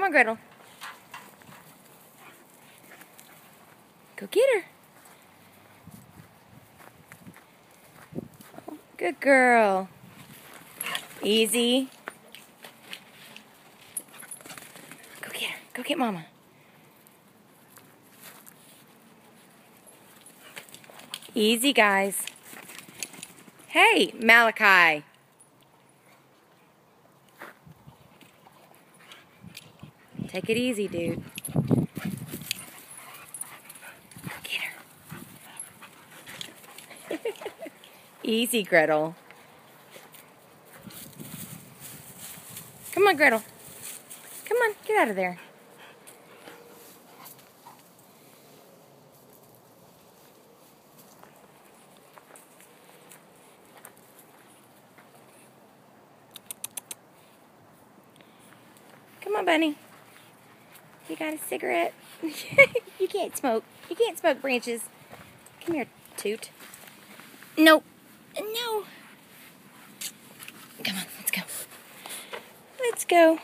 Come on, Gretel. Go get her. Oh, good girl. Easy. Go get her. Go get Mama. Easy, guys. Hey, Malachi. Take it easy, dude. Get her. Easy, Gretel. Come on, Gretel. Come on, get out of there. Come on, Bunny. You got a cigarette? You can't smoke. You can't smoke branches. Come here, Toot. Nope. No. Come on, let's go. Let's go.